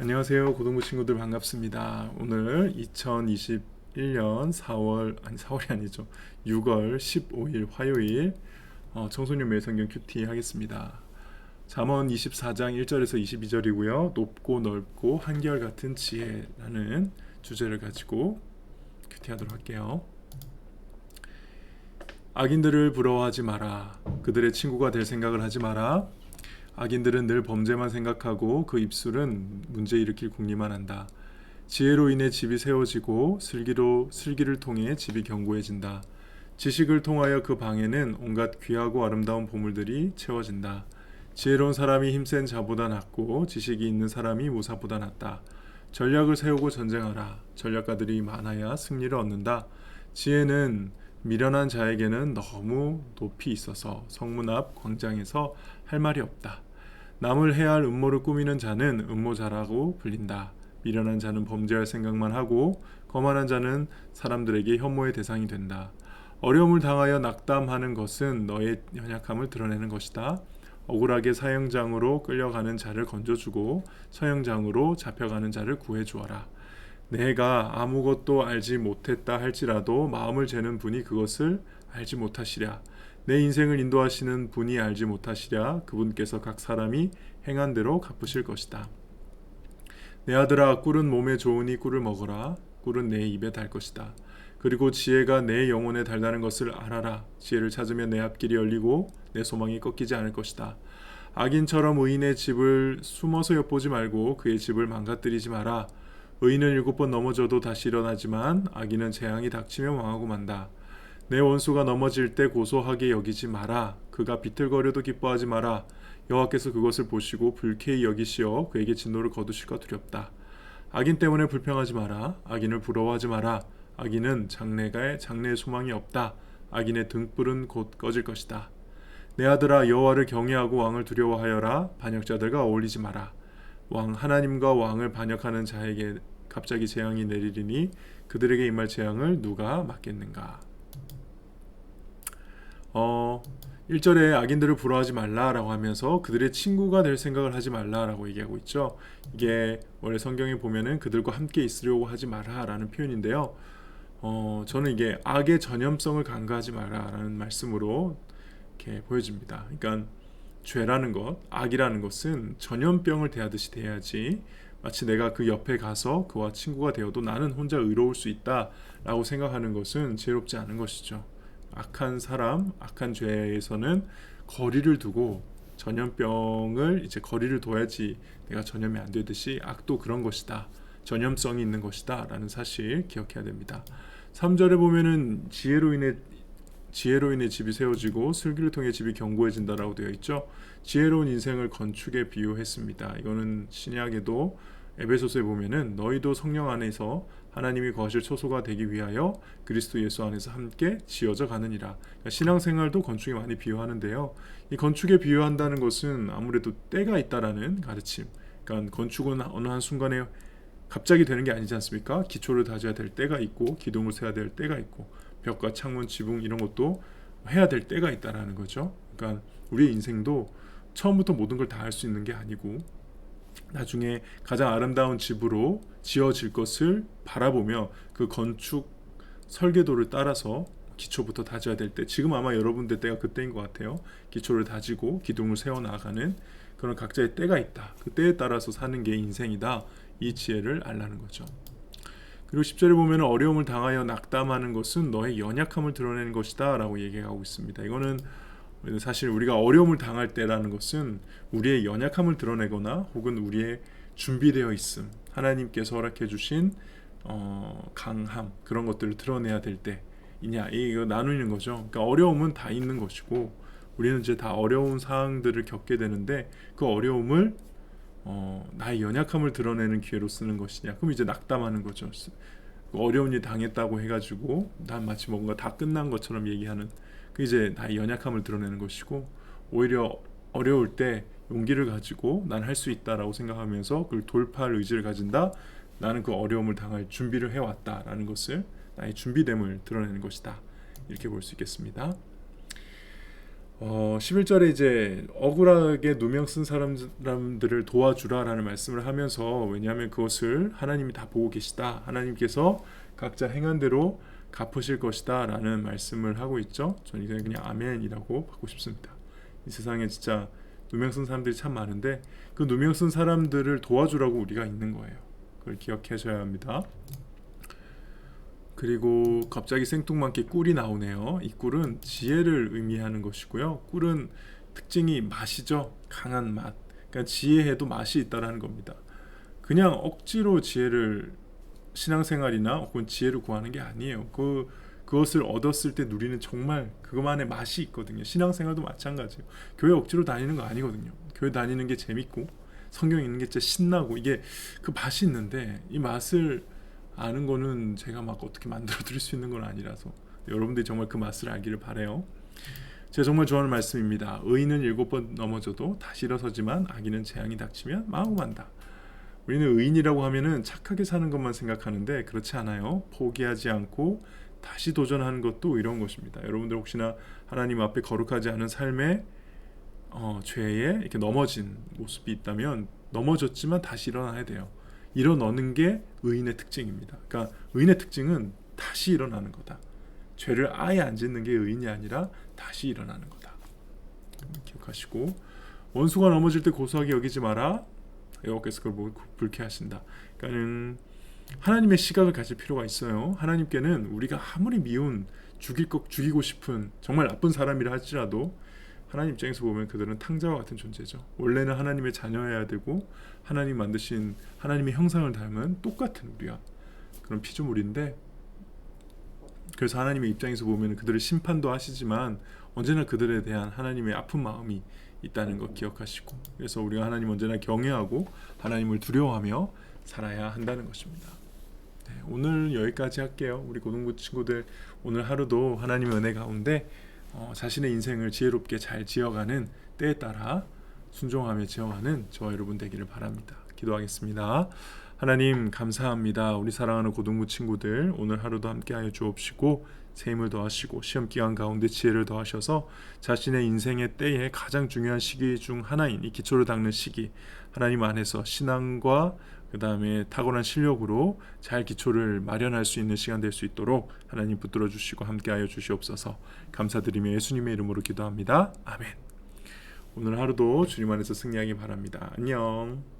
안녕하세요. 고등부 친구들 반갑습니다. 오늘 2021년 4월이 아니죠. 6월 15일 화요일 청소년 매성경 큐티 하겠습니다. 잠언 24장 1절에서 22절이고요. 높고 넓고 한결같은 지혜라는 주제를 가지고 큐티하도록 할게요. 악인들을 부러워하지 마라. 그들의 친구가 될 생각을 하지 마라. 악인들은 늘 범죄만 생각하고 그 입술은 문제 일으킬 궁리만 한다. 지혜로 인해 집이 세워지고 슬기를 통해 집이 견고해진다. 지식을 통하여 그 방에는 온갖 귀하고 아름다운 보물들이 채워진다. 지혜로운 사람이 힘센 자보다 낫고 지식이 있는 사람이 무사보다 낫다. 전략을 세우고 전쟁하라. 전략가들이 많아야 승리를 얻는다. 지혜는 미련한 자에게는 너무 높이 있어서 성문 앞 광장에서 할 말이 없다. 남을 해할 음모를 꾸미는 자는 음모자라고 불린다. 미련한 자는 범죄할 생각만 하고 거만한 자는 사람들에게 혐오의 대상이 된다. 어려움을 당하여 낙담하는 것은 너의 연약함을 드러내는 것이다. 억울하게 사형장으로 끌려가는 자를 건져주고 서형장으로 잡혀가는 자를 구해주어라. 내가 아무것도 알지 못했다 할지라도 마음을 재는 분이 그것을 알지 못하시랴. 내 인생을 인도하시는 분이 알지 못하시랴. 그분께서 각 사람이 행한 대로 갚으실 것이다. 내 아들아, 꿀은 몸에 좋으니 꿀을 먹어라. 꿀은 내 입에 달 것이다. 그리고 지혜가 내 영혼에 달다는 것을 알아라. 지혜를 찾으면 내 앞길이 열리고 내 소망이 꺾이지 않을 것이다. 악인처럼 의인의 집을 숨어서 엿보지 말고 그의 집을 망가뜨리지 마라. 의인은 7번 넘어져도 다시 일어나지만 악인은 재앙이 닥치면 망하고 만다. 내 원수가 넘어질 때 고소하게 여기지 마라. 그가 비틀거려도 기뻐하지 마라. 여호와께서 그것을 보시고 불쾌히 여기시어 그에게 진노를 거두실까 두렵다. 악인 때문에 불평하지 마라. 악인을 부러워하지 마라. 악인은 장래에 소망이 없다. 악인의 등불은 곧 꺼질 것이다. 내 아들아, 여호와를 경외하고 왕을 두려워하여라. 반역자들과 어울리지 마라. 왕 하나님과 왕을 반역하는 자에게 갑자기 재앙이 내리리니 그들에게 임할 재앙을 누가 막겠는가. 1절에 악인들을 부러워하지 말라라고 하면서 그들의 친구가 될 생각을 하지 말라라고 얘기하고 있죠. 이게 원래 성경에 보면은 그들과 함께 있으려고 하지 마라라는 표현인데요. 저는 이게 악의 전염성을 간과하지 마라라는 말씀으로 이렇게 보여집니다. 그러니까 죄라는 것, 악이라는 것은 전염병을 대하듯이 대해야지 마치 내가 그 옆에 가서 그와 친구가 되어도 나는 혼자 의로울 수 있다라고 생각하는 것은 지혜롭지 않은 것이죠. 악한 사람, 악한 죄에서는 거리를 두고 전염병을 이제 거리를 둬야지 내가 전염이 안 되듯이 악도 그런 것이다. 전염성이 있는 것이다 라는 사실 기억해야 됩니다. 3절에 보면은 지혜로 인해 집이 세워지고 슬기를 통해 집이 견고해진다라고 되어 있죠. 지혜로운 인생을 건축에 비유했습니다. 이거는 신약에도 에베소서에 보면은 너희도 성령 안에서 하나님이 거하실 초소가 되기 위하여 그리스도 예수 안에서 함께 지어져 가느니라. 그러니까 신앙생활도 건축에 많이 비유하는데요. 이 건축에 비유한다는 것은 아무래도 때가 있다라는 가르침. 그러니까 건축은 어느 한 순간에 갑자기 되는 게 아니지 않습니까? 기초를 다져야 될 때가 있고 기둥을 세워야 될 때가 있고 벽과 창문, 지붕 이런 것도 해야 될 때가 있다라는 거죠. 그러니까 우리의 인생도 처음부터 모든 걸 다 할 수 있는 게 아니고 나중에 가장 아름다운 집으로 지어질 것을 바라보며 그 건축 설계도를 따라서 기초부터 다져야 될 때, 지금 아마 여러분들 때가 그때인 것 같아요. 기초를 다지고 기둥을 세워나가는 그런 각자의 때가 있다. 그 때에 따라서 사는 게 인생이다. 이 지혜를 알라는 거죠. 그리고 10절에 보면 어려움을 당하여 낙담하는 것은 너의 연약함을 드러내는 것이다 라고 얘기하고 있습니다. 이거는 사실 우리가 어려움을 당할 때라는 것은 우리의 연약함을 드러내거나 혹은 우리의 준비되어 있음, 하나님께서 허락해 주신 강함, 그런 것들을 드러내야 될 때이냐, 이거 나누는 거죠. 그러니까 어려움은 다 있는 것이고 우리는 이제 다 어려운 상황들을 겪게 되는데 그 어려움을 나의 연약함을 드러내는 기회로 쓰는 것이냐, 그럼 이제 낙담하는 거죠. 어려운 일 당했다고 해가지고 난 마치 뭔가 다 끝난 것처럼 얘기하는, 그 이제 나의 연약함을 드러내는 것이고, 오히려 어려울 때 용기를 가지고 난 할 수 있다라고 생각하면서 그걸 돌파할 의지를 가진다. 나는 그 어려움을 당할 준비를 해왔다라는 것을, 나의 준비됨을 드러내는 것이다. 이렇게 볼 수 있겠습니다. 11절에 이제 억울하게 누명 쓴 사람들을 도와주라라는 말씀을 하면서, 왜냐하면 그것을 하나님이 다 보고 계시다, 하나님께서 각자 행한 대로 갚으실 것이다 라는 말씀을 하고 있죠. 저는 이제 그냥 아멘이라고 받고 싶습니다. 이 세상에 진짜 누명 쓴 사람들이 참 많은데 그 누명 쓴 사람들을 도와주라고 우리가 있는 거예요. 그걸 기억하셔야 합니다. 그리고 갑자기 생뚱맞게 꿀이 나오네요. 이 꿀은 지혜를 의미하는 것이고요. 꿀은 특징이 맛이죠. 강한 맛. 그러니까 지혜에도 맛이 있다라는 겁니다. 그냥 억지로 지혜를, 신앙생활이나 혹은 지혜를 구하는 게 아니에요. 그것을 얻었을 때 누리는 정말 그것만의 맛이 있거든요. 신앙생활도 마찬가지예요. 교회 억지로 다니는 거 아니거든요. 교회 다니는 게 재밌고 성경 읽는 게 진짜 신나고 이게 그 맛이 있는데, 이 맛을 아는 거는 제가 막 어떻게 만들어 드릴 수 있는 건 아니라서 여러분들이 정말 그 맛을 알기를 바래요. 제가 정말 좋아하는 말씀입니다. 의인은 7번 넘어져도 다시 일어서지만 악인은 재앙이 닥치면 마구 만다. 우리는 의인이라고 하면은 착하게 사는 것만 생각하는데 그렇지 않아요. 포기하지 않고 다시 도전하는 것도 이런 것입니다. 여러분들 혹시나 하나님 앞에 거룩하지 않은 삶에 죄에 이렇게 넘어진 모습이 있다면, 넘어졌지만 다시 일어나야 돼요. 일어나는 게 의인의 특징입니다. 그러니까 의인의 특징은 다시 일어나는 거다. 죄를 아예 안 짓는 게 의인이 아니라 다시 일어나는 거다. 기억하시고, 원수가 넘어질 때 고소하게 여기지 마라. 여호와께서 그걸 보고 불쾌하신다. 그러니까는 하나님의 시각을 가질 필요가 있어요. 하나님께는 우리가 아무리 미운, 죽이고 싶은 정말 나쁜 사람이라 할지라도 하나님 입장에서 보면 그들은 탕자와 같은 존재죠. 원래는 하나님의 자녀여야 되고 하나님 만드신 하나님의 형상을 닮은 똑같은 우리와 그런 피조물인데, 그래서 하나님의 입장에서 보면 그들을 심판도 하시지만 언제나 그들에 대한 하나님의 아픈 마음이 있다는 것 기억하시고, 그래서 우리가 하나님 언제나 경외하고 하나님을 두려워하며 살아야 한다는 것입니다. 네, 오늘 여기까지 할게요. 우리 고등부 친구들 오늘 하루도 하나님의 은혜 가운데 자신의 인생을 지혜롭게 잘 지어가는, 때에 따라 순종하며 지어가는 저와 여러분 되기를 바랍니다. 기도하겠습니다. 하나님 감사합니다. 우리 사랑하는 고등부 친구들 오늘 하루도 함께하여 주옵시고 새 힘을 더하시고 시험기간 가운데 지혜를 더하셔서 자신의 인생의 때에 가장 중요한 시기 중 하나인 이 기초를 닦는 시기, 하나님 안에서 신앙과 그 다음에 탁월한 실력으로 잘 기초를 마련할 수 있는 시간 될 수 있도록 하나님 붙들어 주시고 함께하여 주시옵소서. 감사드리며 예수님의 이름으로 기도합니다. 아멘. 오늘 하루도 주님 안에서 승리하기 바랍니다. 안녕.